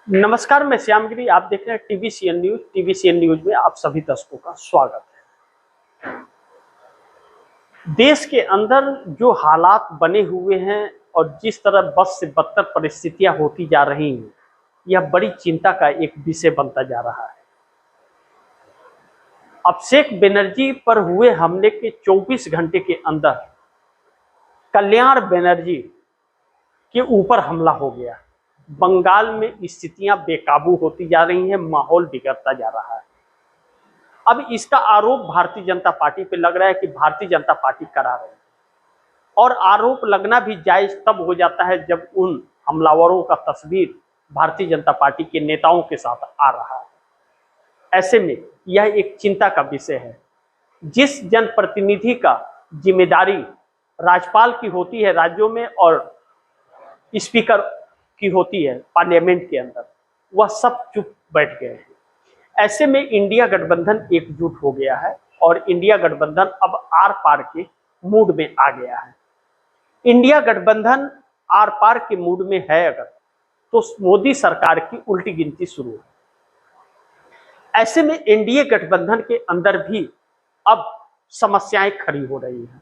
नमस्कार, मैं श्यामगिरी। आप देख रहे हैं टीवीसीएन न्यूज। टीवीसीएन न्यूज में आप सभी दर्शकों का स्वागत है। देश के अंदर जो हालात बने हुए हैं और जिस तरह बद से बदतर परिस्थितियां होती जा रही हैं, यह बड़ी चिंता का एक विषय बनता जा रहा है। अभिषेक बनर्जी पर हुए हमले के 24 घंटे के अंदर कल्याण बनर्जी के ऊपर हमला हो गया। बंगाल में स्थितियां बेकाबू होती जा रही हैं, माहौल बिगड़ता जा रहा है। अब इसका आरोप भारतीय जनता पार्टी पे लग रहा है कि भारतीय जनता पार्टी करा रही है, और आरोप लगना भी जायज तब हो जाता है जब उन हमलावरों का तस्वीर भारतीय जनता पार्टी के नेताओं के साथ आ रहा है। ऐसे में यह एक चिंता का विषय है। जिस जनप्रतिनिधि का जिम्मेदारी राज्यपाल की होती है राज्यों में और स्पीकर की होती है पार्लियामेंट के अंदर, वह सब चुप बैठ गए हैं। ऐसे में इंडिया गठबंधन एकजुट हो गया है और इंडिया गठबंधन अब आर पार के मूड में आ गया है। इंडिया गठबंधन आर पार के मूड में है अगर, तो मोदी सरकार की उल्टी गिनती शुरू है। ऐसे में एनडीए गठबंधन के अंदर भी अब समस्याएं खड़ी हो रही हैं,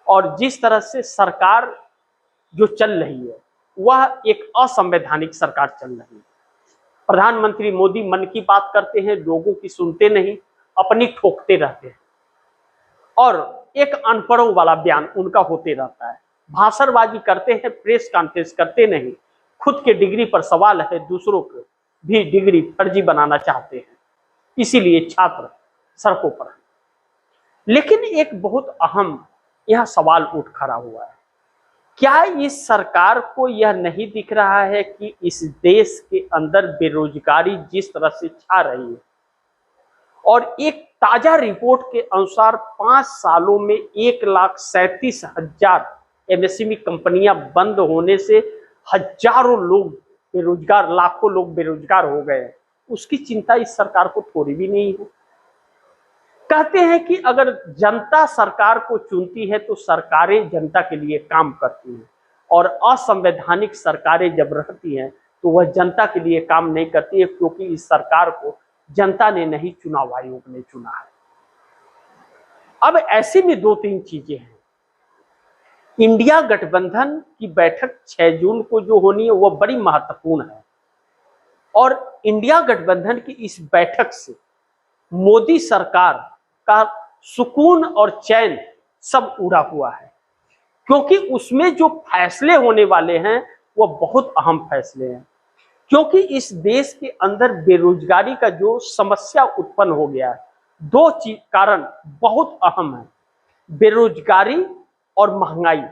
और जिस तरह से सरकार जो चल रही है वह एक असंवैधानिक सरकार चल रही है। प्रधानमंत्री मोदी मन की बात करते हैं, लोगों की सुनते नहीं, अपनी ठोकते रहते हैं, और एक अनपढ़ों वाला बयान उनका होते रहता है। भाषणबाजी करते हैं, प्रेस कॉन्फ्रेंस करते नहीं। खुद के डिग्री पर सवाल है, दूसरों को भी डिग्री फर्जी बनाना चाहते हैं, इसीलिए छात्र सड़कों पर हैं। लेकिन एक बहुत अहम यह सवाल उठ खड़ा हुआ है, क्या इस सरकार को यह नहीं दिख रहा है कि इस देश के अंदर बेरोजगारी जिस तरह से छा रही है, और एक ताजा रिपोर्ट के अनुसार 5 सालों में 1,37,000 एमएसएमई कंपनियां बंद होने से हजारों लोग बेरोजगार, लाखों लोग बेरोजगार हो गए हैं, उसकी चिंता इस सरकार को थोड़ी भी नहीं है। कहते हैं कि अगर जनता सरकार को चुनती है तो सरकारें जनता के लिए काम करती हैं, और असंवैधानिक सरकारें जब रहती हैं तो वह जनता के लिए काम नहीं करती है, क्योंकि इस सरकार को जनता ने नहीं, चुनाव आयोग ने चुना है। अब ऐसे में 2-3 चीजें हैं। इंडिया गठबंधन की बैठक 6 जून को जो होनी है वह बड़ी महत्वपूर्ण है, और इंडिया गठबंधन की इस बैठक से मोदी सरकार का सुकून और चैन सब उड़ा हुआ है, क्योंकि उसमें जो फैसले होने वाले हैं वह बहुत अहम फैसले हैं। क्योंकि इस देश के अंदर बेरोजगारी का जो समस्या उत्पन्न हो गया है, 2 चीज कारण बहुत अहम है, बेरोजगारी और महंगाई।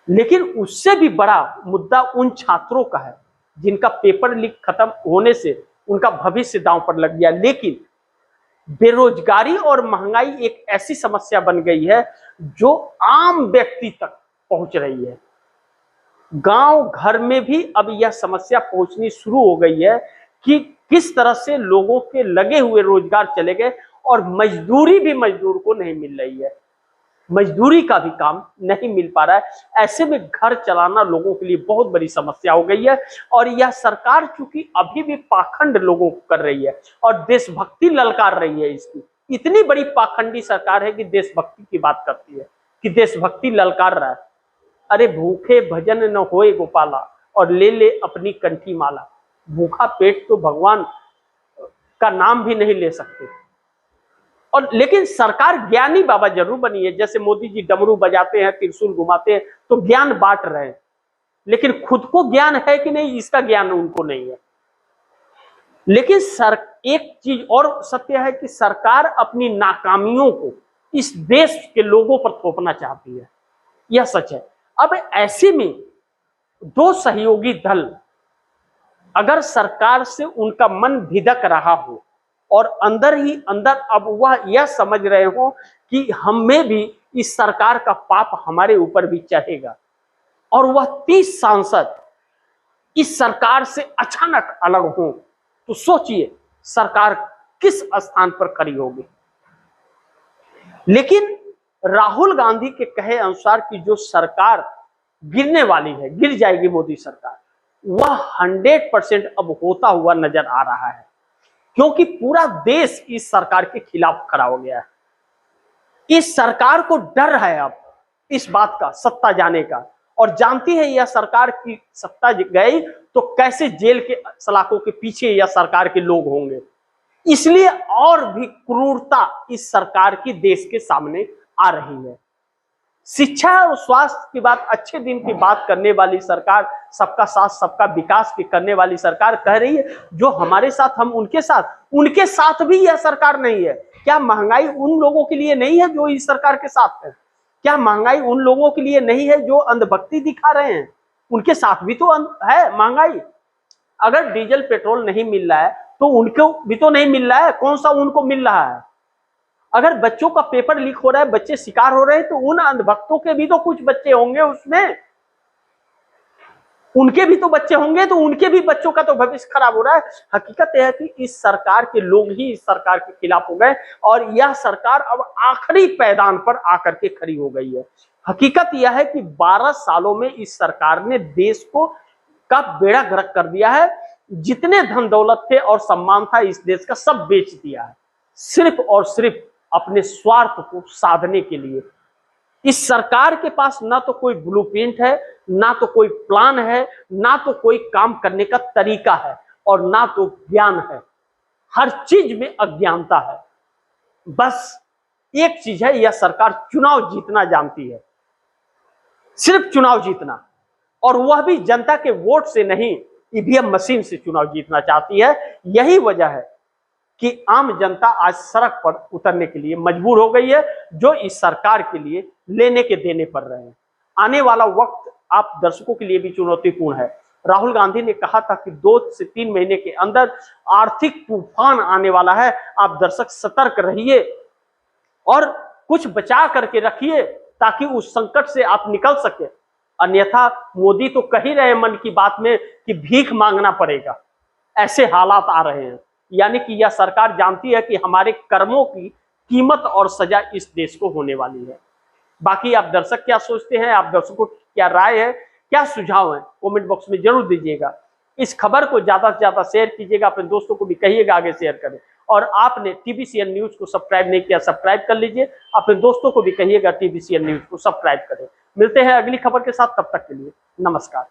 लेकिन उससे भी बड़ा मुद्दा उन छात्रों का है जिनका पेपर लीक खत्म होने से उनका भविष्य दांव पर लग गया। लेकिन बेरोजगारी और महंगाई एक ऐसी समस्या बन गई है जो आम व्यक्ति तक पहुंच रही है। गांव घर में भी अब यह समस्या पहुंचनी शुरू हो गई है कि किस तरह से लोगों के लगे हुए रोजगार चले गए, और मजदूरी भी मजदूर को नहीं मिल रही है, मजदूरी का भी काम नहीं मिल पा रहा है। ऐसे में घर चलाना लोगों के लिए बहुत बड़ी समस्या हो गई है, और यह सरकार चूंकि अभी भी पाखंड लोगों को कर रही है और देशभक्ति ललकार रही है। इसकी इतनी बड़ी पाखंडी सरकार है कि देशभक्ति की बात करती है, कि देशभक्ति ललकार रहा है। अरे भूखे भजन न होए गोपाला, और ले ले अपनी कंठी माला। भूखा पेट तो भगवान का नाम भी नहीं ले सकते, और लेकिन सरकार ज्ञानी बाबा जरूर बनी है। जैसे मोदी जी डमरू बजाते हैं, त्रिशूल घुमाते हैं, तो ज्ञान बांट रहे हैं, लेकिन खुद को ज्ञान है कि नहीं, इसका ज्ञान उनको नहीं है। लेकिन एक चीज और सत्य है कि सरकार अपनी नाकामियों को इस देश के लोगों पर थोपना चाहती है, यह सच है। अब ऐसे में 2 सहयोगी दल अगर सरकार से उनका मन भिदक रहा हो, और अंदर ही अंदर अब वह यह समझ रहे हो कि हमें भी इस सरकार का पाप हमारे ऊपर भी चढ़ेगा, और वह 30 सांसद इस सरकार से अचानक अलग हो, तो सोचिए सरकार किस स्थान पर खड़ी होगी। लेकिन राहुल गांधी के कहे अनुसार कि जो सरकार गिरने वाली है, गिर जाएगी मोदी सरकार, वह 100% अब होता हुआ नजर आ रहा है, क्योंकि पूरा देश इस सरकार के खिलाफ खड़ा हो गया है। इस सरकार को डर है अब इस बात का, सत्ता जाने का, और जानती है यह सरकार की सत्ता गई तो कैसे जेल के सलाखों के पीछे यह सरकार के लोग होंगे। इसलिए और भी क्रूरता इस सरकार की देश के सामने आ रही है। शिक्षा और स्वास्थ्य की बात, अच्छे दिन की बात करने वाली सरकार, सबका साथ सबका विकास की करने वाली सरकार कह रही है जो हमारे साथ हम उनके साथ भी यह सरकार नहीं है। क्या महंगाई उन लोगों के लिए नहीं है जो इस सरकार के साथ है? क्या महंगाई उन लोगों के लिए नहीं है जो अंधभक्ति दिखा रहे हैं? उनके साथ भी तो है महंगाई। अगर डीजल पेट्रोल नहीं मिल रहा है तो उनको भी तो नहीं मिल रहा है, कौन सा उनको मिल रहा है? अगर बच्चों का पेपर लीक हो रहा है, बच्चे शिकार हो रहे हैं, तो उन अंधभक्तों के भी तो कुछ बच्चे होंगे उसमें, उनके भी तो बच्चे होंगे, तो उनके भी बच्चों का तो भविष्य खराब हो रहा है। हकीकत यह है कि इस सरकार के लोग ही इस सरकार के खिलाफ हो गए और यह सरकार अब आखिरी पैदान पर आकर के खड़ी हो गई है। हकीकत यह है कि 12 सालों में इस सरकार ने देश को का बेड़ा गर्क कर दिया है। जितने धन दौलत थे और सम्मान था इस देश का, सब बेच दिया है, सिर्फ और सिर्फ अपने स्वार्थ को साधने के लिए। इस सरकार के पास ना तो कोई ब्लूप्रिंट है, ना तो कोई प्लान है, ना तो कोई काम करने का तरीका है, और ना तो ज्ञान है। हर चीज में अज्ञानता है। बस एक चीज है, यह सरकार चुनाव जीतना जानती है, सिर्फ चुनाव जीतना, और वह भी जनता के वोट से नहीं, ईवीएम मशीन से चुनाव जीतना चाहती है। यही वजह है कि आम जनता आज सड़क पर उतरने के लिए मजबूर हो गई है, जो इस सरकार के लिए लेने के देने पड़ रहे हैं। आने वाला वक्त आप दर्शकों के लिए भी चुनौतीपूर्ण है। राहुल गांधी ने कहा था कि 2 से 3 महीने के अंदर आर्थिक तूफान आने वाला है। आप दर्शक सतर्क रहिए और कुछ बचा करके रखिए ताकि उस संकट से आप निकल सके। अन्यथा मोदी तो कह ही रहे मन की बात में कि भीख मांगना पड़ेगा, ऐसे हालात आ रहे हैं। यानी कि यह सरकार जानती है कि हमारे कर्मों की कीमत और सजा इस देश को होने वाली है। बाकी आप दर्शक क्या सोचते हैं, आप दर्शकों की क्या राय है, क्या सुझाव है, कमेंट बॉक्स में जरूर दीजिएगा। इस खबर को ज्यादा से ज्यादा शेयर कीजिएगा, अपने दोस्तों को भी कहिएगा आगे शेयर करें। और आपने टीवीसीएन न्यूज को सब्सक्राइब नहीं किया, सब्सक्राइब कर लीजिए। अपने दोस्तों को भी कहिएगा टीवीसीएन न्यूज को सब्सक्राइब करें। मिलते हैं अगली खबर के साथ, तब तक के लिए नमस्कार।